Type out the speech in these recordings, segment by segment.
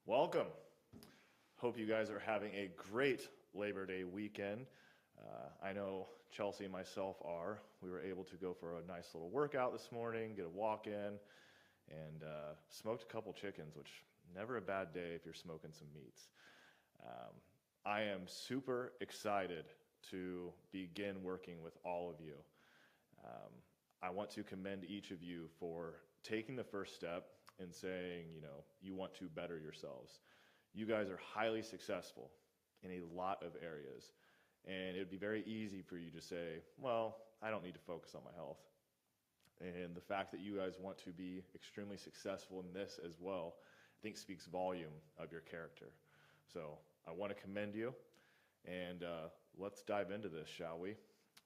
Welcome. Hope you guys are having a great Labor Day weekend. I know Chelsea and myself are. We were able to go for a nice little workout this morning, get a walk in, and smoked a couple chickens, which never a bad day if you're smoking some meats. I am super excited to begin working with all of you. I want to commend each of you for taking the first step and saying, you want to better yourselves. You guys are highly successful in a lot of areas, and it would be very easy for you to say, well, I don't need to focus on my health. And the fact that you guys want to be extremely successful in this as well, I think speaks volume of your character. So I want to commend you, and let's dive into this, shall we?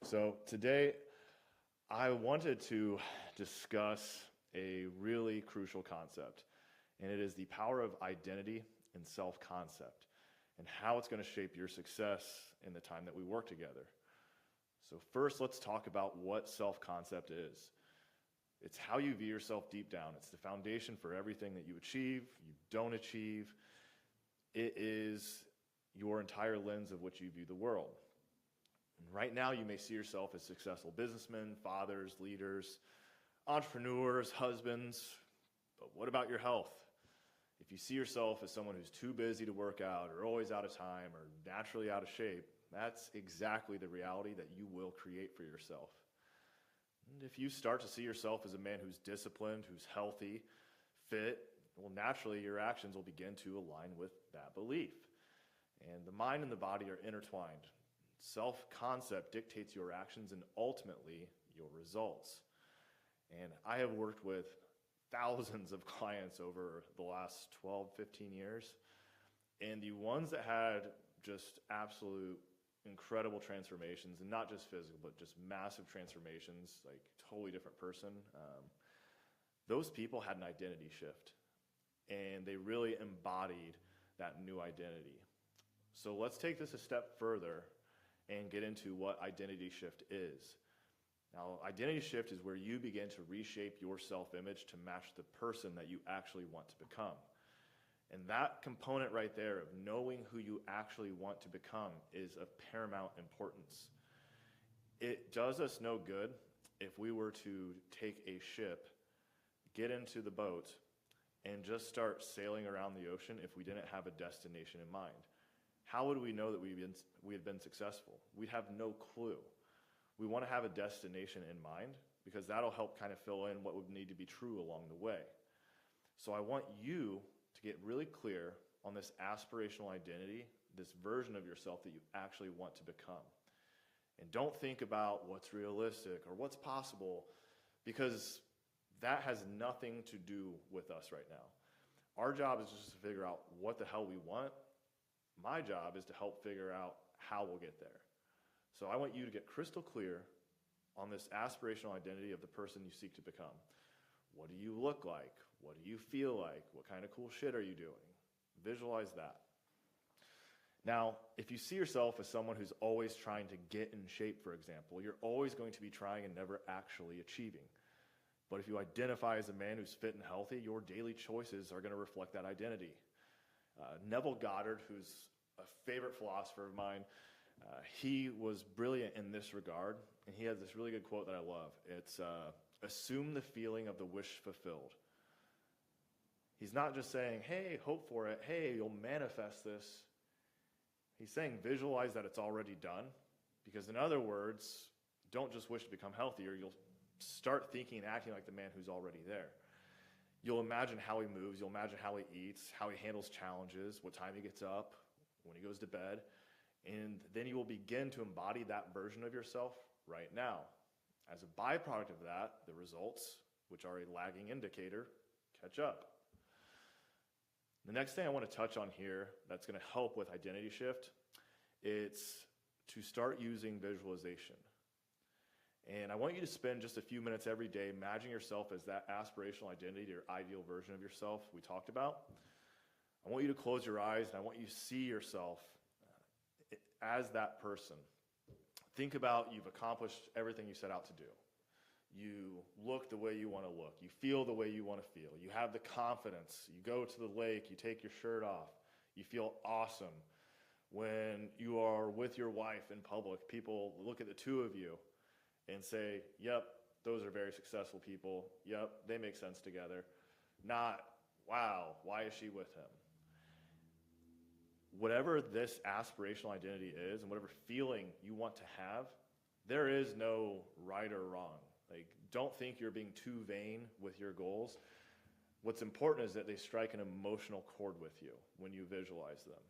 So today, I wanted to discuss a really crucial concept, and it is the power of identity and self-concept, and how it's going to shape your success in the time that we work together. So first, let's talk about what self-concept is. It's how you view yourself deep down. It's the foundation for everything that you achieve, you don't achieve. It is your entire lens of which you view the world. And right now, you may see yourself as successful businessmen, fathers, leaders, entrepreneurs, husbands, but what about your health? If you see yourself as someone who's too busy to work out or always out of time or naturally out of shape, that's exactly the reality that you will create for yourself. And if you start to see yourself as a man who's disciplined, who's healthy, fit, well, naturally your actions will begin to align with that belief. And the mind and the body are intertwined. Self-concept dictates your actions and ultimately your results. And I have worked with thousands of clients over the last 12, 15 years. And the ones that had just absolute incredible transformations, and not just physical, but just massive transformations, like totally different person, those people had an identity shift. And they really embodied that new identity. So let's take this a step further and get into what identity shift is. Now, identity shift is where you begin to reshape your self-image to match the person that you actually want to become. And that component right there of knowing who you actually want to become is of paramount importance. It does us no good if we were to take a ship, get into the boat, and just start sailing around the ocean if we didn't have a destination in mind. How would we know that we had been successful? We'd have no clue. We want to have a destination in mind because that'll help kind of fill in what would need to be true along the way. So I want you to get really clear on this aspirational identity, this version of yourself that you actually want to become. And don't think about what's realistic or what's possible, because that has nothing to do with us right now. Our job is just to figure out what the hell we want. My job is to help figure out how we'll get there. So I want you to get crystal clear on this aspirational identity of the person you seek to become. What do you look like? What do you feel like? What kind of cool shit are you doing? Visualize that. Now, if you see yourself as someone who's always trying to get in shape, for example, you're always going to be trying and never actually achieving. But if you identify as a man who's fit and healthy, your daily choices are going to reflect that identity. Neville Goddard, who's a favorite philosopher of mine, he was brilliant in this regard, and he has this really good quote that I love. It's, assume the feeling of the wish fulfilled. He's not just saying, hey, hope for it, hey, you'll manifest this. He's saying visualize that it's already done, because in other words, don't just wish to become healthier, you'll start thinking and acting like the man who's already there. You'll imagine how he moves, you'll imagine how he eats, how he handles challenges, what time he gets up, when he goes to bed. And then you will begin to embody that version of yourself right now. As a byproduct of that, the results, which are a lagging indicator, catch up. The next thing I want to touch on here that's going to help with identity shift, it's to start using visualization. And I want you to spend just a few minutes every day imagining yourself as that aspirational identity, your ideal version of yourself we talked about. I want you to close your eyes, and I want you to see yourself as that person. Think about you've accomplished everything you set out to do. You look the way you want to look. You feel the way you want to feel. You have the confidence. You go to the lake, you take your shirt off. You feel awesome. When you are with your wife in public, people look at the two of you and say, yep, those are very successful people. Yep, they make sense together. Not, wow, why is she with him? Whatever this aspirational identity is and whatever feeling you want to have, there is no right or wrong. Like, don't think you're being too vain with your goals. What's important is that they strike an emotional chord with you when you visualize them.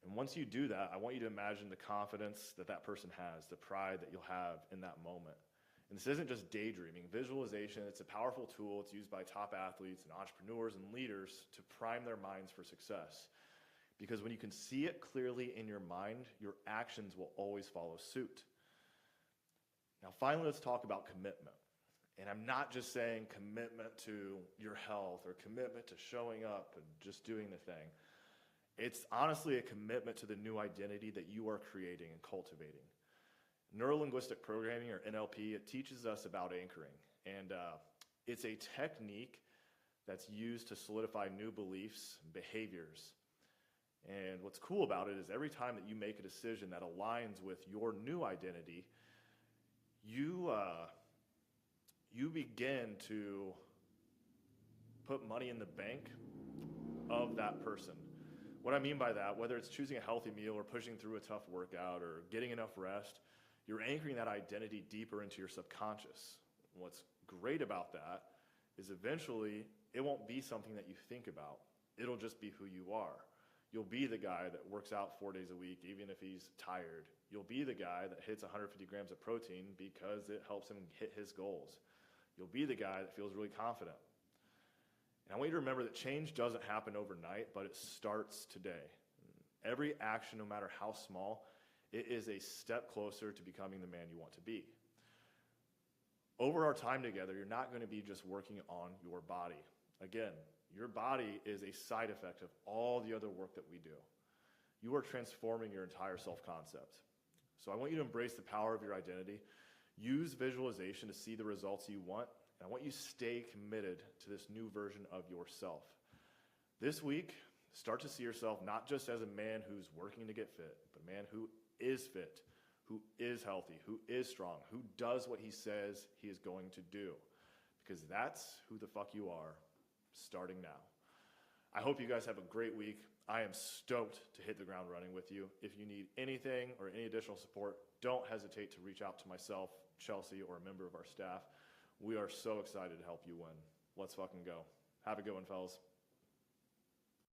And once you do that, I want you to imagine the confidence that that person has, the pride that you'll have in that moment. And this isn't just daydreaming. Visualization, it's a powerful tool. It's used by top athletes and entrepreneurs and leaders to prime their minds for success. Because when you can see it clearly in your mind, your actions will always follow suit. Now, finally, let's talk about commitment. And I'm not just saying commitment to your health or commitment to showing up and just doing the thing. It's honestly a commitment to the new identity that you are creating and cultivating. Neuro-linguistic programming, or NLP, it teaches us about anchoring. And it's a technique that's used to solidify new beliefs and behaviors. And what's cool about it is every time that you make a decision that aligns with your new identity, you begin to put money in the bank of that person. What I mean by that, whether it's choosing a healthy meal or pushing through a tough workout or getting enough rest, you're anchoring that identity deeper into your subconscious. And what's great about that is eventually it won't be something that you think about. It'll just be who you are. You'll be the guy that works out 4 days a week, even if he's tired. You'll be the guy that hits 150 grams of protein because it helps him hit his goals. You'll be the guy that feels really confident. And I want you to remember that change doesn't happen overnight, but it starts today. Every action, no matter how small, it is a step closer to becoming the man you want to be. Over our time together, you're not going to be just working on your body. Again, your body is a side effect of all the other work that we do. You are transforming your entire self-concept. So I want you to embrace the power of your identity. Use visualization to see the results you want. And I want you to stay committed to this new version of yourself. This week, start to see yourself not just as a man who's working to get fit, but a man who is fit, who is healthy, who is strong, who does what he says he is going to do. Because that's who the fuck you are, starting now. I hope you guys have a great week. I am stoked to hit the ground running with you. If you need anything or any additional support, don't hesitate to reach out to myself, Chelsea, or a member of our staff. We are so excited to help you win. Let's fucking go. Have a good one, fellas.